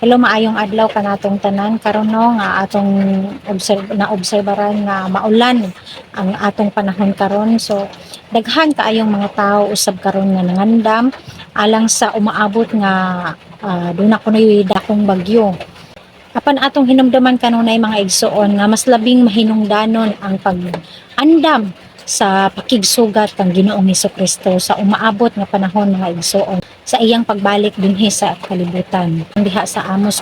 Hello, maayong adlaw kanatong tanan karon no nga atong obserbaran nga maulan ang atong panahon karon. So daghan kaayong mga tao usab karon nga nangandam alang sa umaabot nga duna kunoy dakong bagyo. Apan atong hinumduman kanunay mga igsoon nga mas labing mahinungdanon ang pag-andam sa pakigsugat kang Ginoong Hesukristo sa umaabot nga panahon mga igsoon sa iyang pagbalik dinhi sa kalibutan. Diha sa Amos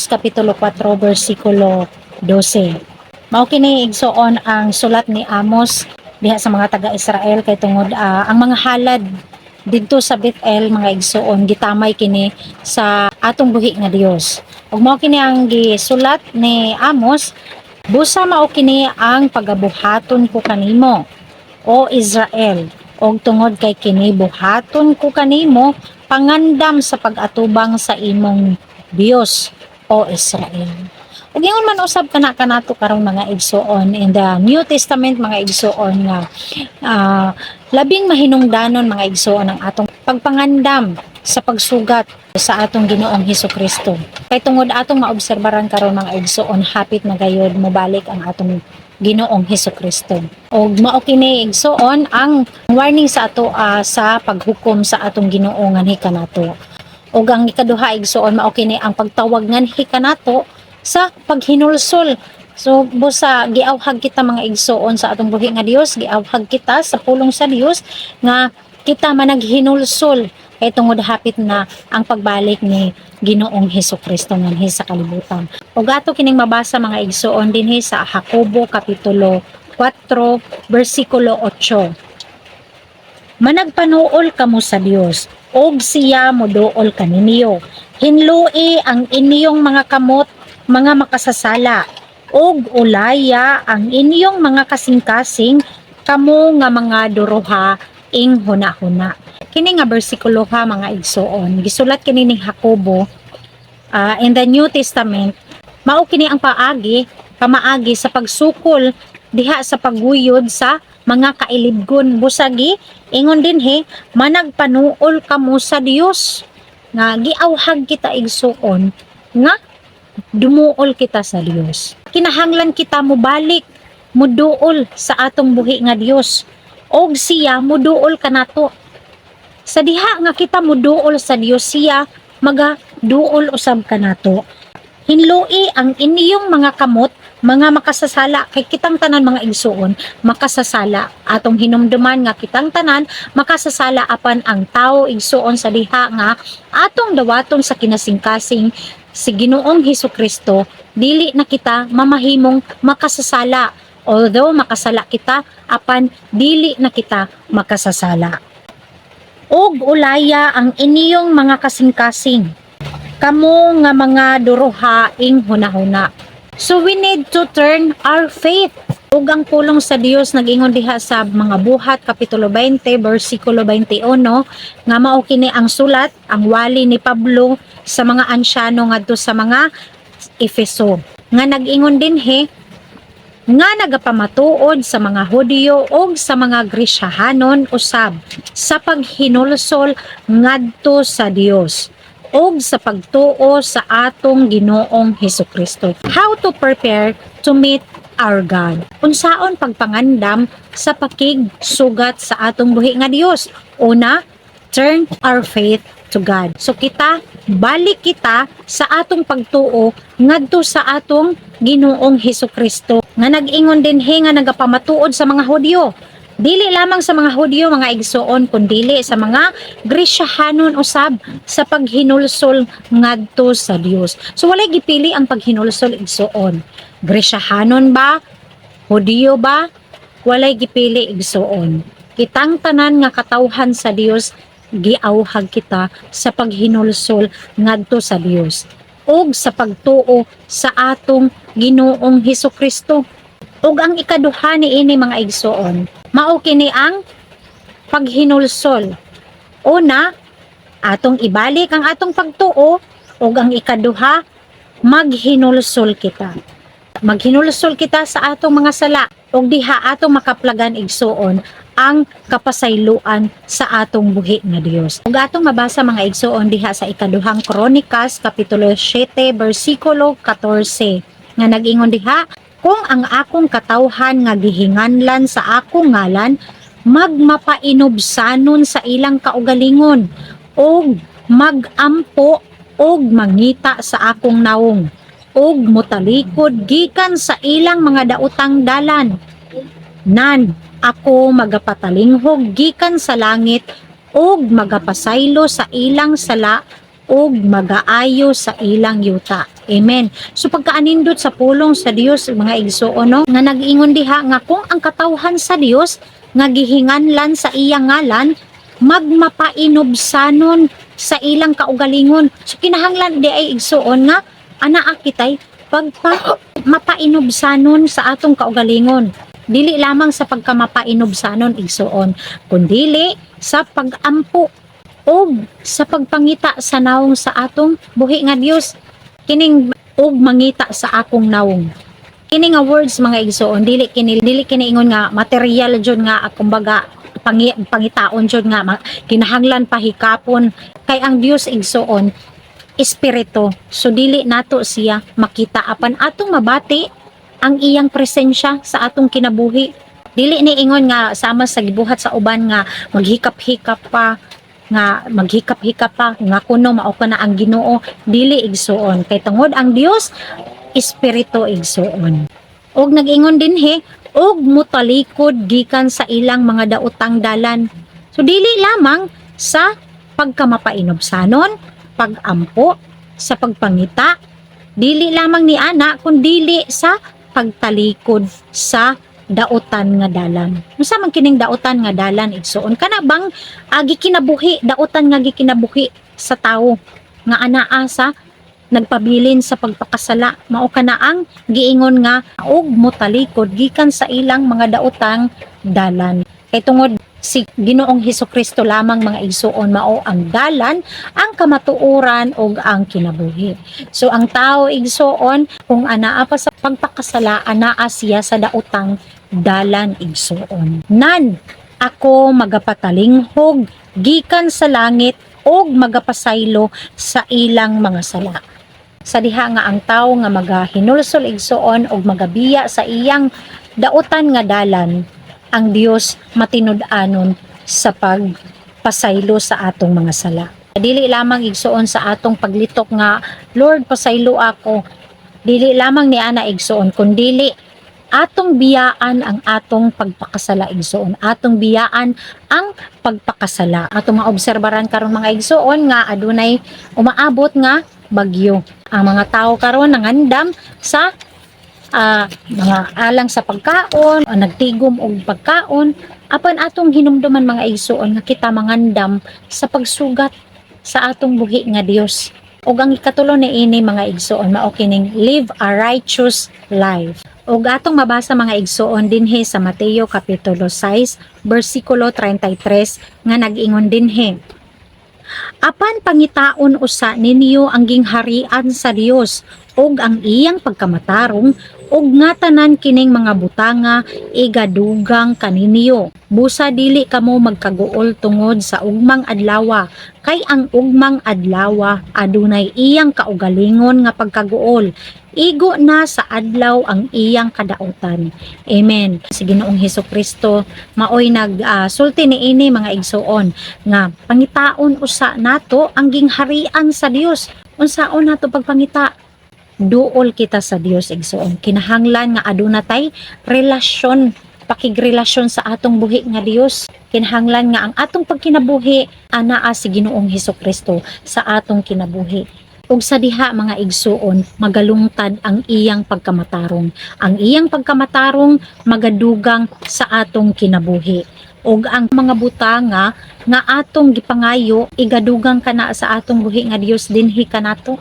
kapitulo 4 bersikulo 12. Mao kini igsoon ang sulat ni Amos diha sa mga taga-Israel kay tungod ang mga halad didto sa Bethel mga igsoon gitamay kini sa atong buhi nga Dios. Ug mao kini ang gisulat ni Amos, busa mao kini ang pagabuhaton ko kanimo, o Israel, og tungod kay kini buhaton ko kanimo pangandam sa pag-atubang sa imong Dios, o Israel. Ug ingon man usab kanato karong mga igsoon in the New Testament mga igsoon nga labing mahinungdanon mga igsoon ang atong pagpangandam sa pagsugat sa atong Ginoong Hesukristo. Kay tungod atong maobserbaran karon mga igsoon hapit na gayud mobalik ang atong Ginoong Hesukristo. Og mao kini igsoon ang warning sa ato sa paghukom sa atong Ginoo nganhi kanato. Og ang ikaduha igsoon mao kini ang pagtawag nganhi kanato sa paghinulsol. So busa giawhag kita mga igsoon sa atong buhi nga Dios, giawhag kita sa pulong sa Dios nga kita managhinulsol kay tungod hapit na ang pagbalik ni Ginoong Hesukristo nganhi sa kalibutan. Ug ato kining mabasa mga igsoon dinhi sa Jacobo kapitulo 4 bersikulo 8. Managpanuol kamo sa Dios, og siya moduol kaninyo. Hinlui ang inyong mga kamot, mga makasasala, og ulaya ang inyong mga kasing-kasing, kamo nga mga duruha ing hunahuna. Kini nga bersikulo ha mga igsoon, gisulat kini ni Jacobo in the New Testament. Mao kini ang pamaagi sa pagsukol diha sa pagguyod sa mga kailibgon. Busagi ingon dinhi managpanuol kamo sa Dios, nga giawhag kita igsoon nga dumuol kita sa Dios. Kinahanglan kita mobalik muduol sa atong buhi nga Dios, og siya muduol kanato. Sa diha nga kita muduol sa Dios, siya magaduol usab kanato. Hinlui ang inyong mga kamot, mga makasasala, kay kitang tanan mga igsoon makasasala. Atong hinumduman nga kitang tanan makasasala apan ang tao igsoon sa diha nga atong dawaton sa kinasingkasing si Ginoong Hesukristo, dili na kita mamahimong makasasala. Although makasala kita, apan dili na kita makasasala. Og ulaya ang inyong mga kasing-kasing, kamo nga mga duruha ing hunahuna. So we need to turn our faith. Ug ang pulong sa Dios nag-ingon diha sa mga Buhat kapitulo 20 bersikulo 21 nga mao kini ang sulat, ang wali ni Pablo sa mga ansyano ngadto sa mga Efeso, nga nag-ingon dinhi nga nagapamatuod sa mga Hudiyo o sa mga Grisyahanon usab sa paghinulsol ngadto sa Dios o sa pagtuo sa atong Ginoong Hesukristo. How to prepare to meet our God? Unsaon pagpangandam sa pakigsugat sa atong buhi nga Dios? Una, turn our faith to God. So balik kita sa atong pagtuo ngadto sa atong Ginoong Hesukristo, nga nag-ingon dinhi nga nagapamatuod sa mga Hudyo. Dili lamang sa mga Hudyo mga igsoon, kundi sa mga Grisyahanon usab sa paghinulsol ngadto sa Dios. So walay gipili ang paghinulsol igsoon. Grisyahanon ba? Hudyo ba? Walay gipili igsoon. Kitang tanan nga katawhan sa Dios, giawhag kita sa paghinulsol ngadto sa Dios ug sa pagtuo sa atong Ginoong Hesukristo. Ug ang ikaduha niini mga igsoon, mao kini ang paghinulsol. Una, atong ibalik ang atong pagtuo, ug ang ikaduha, maghinulsol kita. Maghinulsol kita sa atong mga sala, ug diha atong makaplagan igsoon ang kapasayloan sa atong buhi nga Dios. Ug atong mabasa mga igsoon diha sa ikaduhang Kronikas kapitulo 7 bersikulo 14 nga nag-ingon diha, kung ang akong katawhan nga gihinganlan sa akong ngalan magmapainobsanon sa ilang kaugalingon og magampo og mangita sa akong naong og mutalikod gikan sa ilang mga daotang dalan, nan ako magapatalinghog gikan sa langit ug magapasaylo sa ilang sala ug magaayo sa ilang yuta. Amen. So pagkaanindot sa pulong sa Dios mga igsoon no, nga nag-ingon diha nga kung ang katawhan sa Dios nga gihinganlan sa iyang ngalan magmapainobsanon sa ilang kaugalingon. So kinahanglan di ay igsoon nga anaa kitay pagpa mapainobsanon sa atong kaugalingon. Dili lamang sa pagkamapainobsanon igsoon, kundili sa pagampo o sa pagpangita sa naong sa atong buhi nga Dios. Kining og mangita sa akong naong. Kini nga words mga igsoon, dili kini ingon nga material jud nga kumbaga pangitaon jud nga kinahanglan pahikapon kay ang Dios igsoon espiritu. So dili nato siya makita apan atong mabati ang iyang presensya sa atong kinabuhi. Dili ni ingon nga sama sa gibuhat sa uban nga maghikap-hikap pa nga kuno mao pa na ang Ginoo. Dili igsoon kay tungod ang Dios espiritu igsoon. Og nag-ingon dinhi og mutalikod gikan sa ilang mga daotang dalan. So dili lamang sa pagkamapainobsanon, pagampo, sa pagpangita, dili lamang ni ana kundi sa pagtalikod sa daotan nga dalan. Unsa man kining daotan nga dalan igsoon? Kana bang gikinabuhi, daotan nga gikinabuhi sa tawo nga anaa sa nagpabilin sa pagpakasala. Mao kana ang giingon nga og motalikod gikan sa ilang mga daotang dalan. Kay tungod si Ginoong Hesukristo lamang mga igsoon mao ang dalan, ang kamatuoran ug ang kinabuhi. So ang tao igsoon kung anaa pa sa pagpakasala anaa siya sa daotang dalan igsoon. Nan ako magapatalinghog gikan sa langit ug magapasaylo sa ilang mga sala. Sa diha nga ang tao nga magahinulsol igsoon ug magabiya sa iyang daotan nga dalan, ang Dios matinud-anon sa pagpasaylo sa atong mga sala. Dili lamang igsoon sa atong paglitok nga Lord pasaylo ako. Dili lamang ni ana igsoon kundili atong biyaan ang atong pagpakasala igsoon. Atong biyaan ang pagpakasala. Atong maobserbaran karon mga igsoon nga adunay umaabot nga bagyo. Ang mga tao karon nangandam sa mga alang sa pagkaon, nagtigom og pagkaon, apan atong hinumduman mga igsoon nga kita mangandam sa pagsugat sa atong buhi nga Dios. Ug ang ikatulo ni ini mga igsoon mao kining live a righteous life. Ug atong mabasa mga igsoon dinhi sa Mateo kapitulo 6 bersikulo 33 nga nag-ingon dinhi, apan pangitaon usa ninyo ang gingharian sa Dios ug ang iyang pagkamatarong ug nga tanan kining mga butanga igadugang kaninyo. Busa dili kamo magkaguol tungod sa ugmang adlaw, kay ang ugmang adlaw adunay iyang kaugalingon nga pagkaguol. Igo na sa adlaw ang iyang kadaotan. Amen. Si Ginoong Hesukristo maoy nagsulti niini mga igsoon nga pangitaon usa nato ang gingharian sa Dios. Unsaon nato pagpangita? Duol kita sa Dios igsoon. Kinahanglan nga aduna tay relasyon, pakigrelasyon sa atong buhi nga Dios. Kinahanglan nga ang atong pagkinabuhi anaa si Ginoong Hesukristo sa atong kinabuhi. Ug sa diha mga igsoon magalungtad ang iyang pagkamatarong. Ang iyang pagkamatarong magadugang sa atong kinabuhi. Ug ang mga butanga nga atong gipangayo igadugang kana sa atong buhi nga Dios dinhi kanato.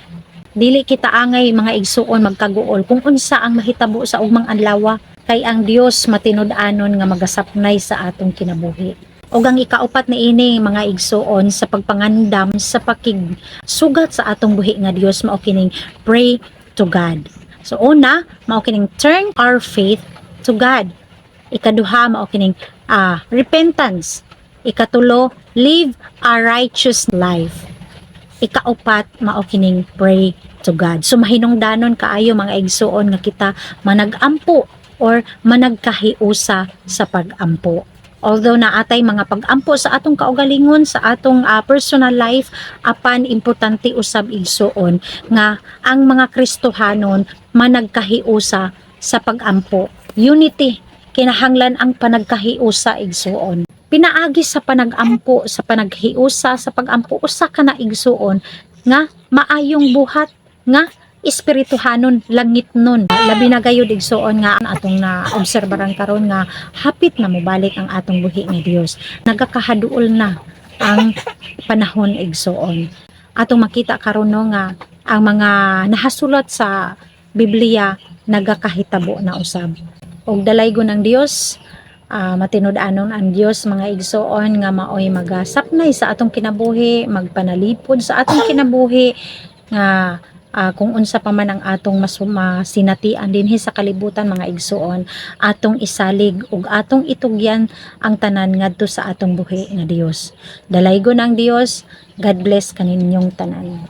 Dili kita angay mga igsuon magkaguol kung unsa ang mahitabo sa ugmang adlaw, kay ang Dios matinud-anon nga magasapnay sa atong kinabuhi. Ug ang ikaupat na ini mga igsuon sa pagpangandam sa pakigsugat sa atong buhi nga Dios mao kining pray to God. So una mao kining turn our faith to God. Ikaduha mao kining repentance. Ikatulo, live a righteous life. Ikaupat, mao kining pray to God. So mahinungdanon kaayo mga igsuon nga kita managampo or managkahiusa sa pagampo. Although naatay mga pagampo sa atong kaugalingon, sa atong personal life, apan importante usab igsuon nga ang mga Kristohanon managkahiusa sa pagampo. Unity, kinahanglan ang panagkahiusa igsuon. Pinaagi sa panagampo, sa panaghiusa, sa pagampo, usa ka na igsuon nga maayong buhat, nga espirituhanon, langit nun. Labi na gayud igsuon nga atong na obserbaran karon nga hapit na mobalik ang atong buhi nga Dios. Nagakahaduol na ang panahon igsuon. Atong makita karon no nga ang mga nahasulat sa Biblia nagakahitabo na usab. Og dalaygon ng Dios, matinud-anon ang Dios mga igsuon nga maoy magasapnay sa atong kinabuhi, magpanalipod sa atong kinabuhi nga kung unsa pa man ang atong masinatian dinhi sa kalibutan mga igsuon, atong isalig ug atong itugyan ang tanan ngadto sa atong buhi nga Dios. Dalaygon ang Dios. God bless kaninyong tanan.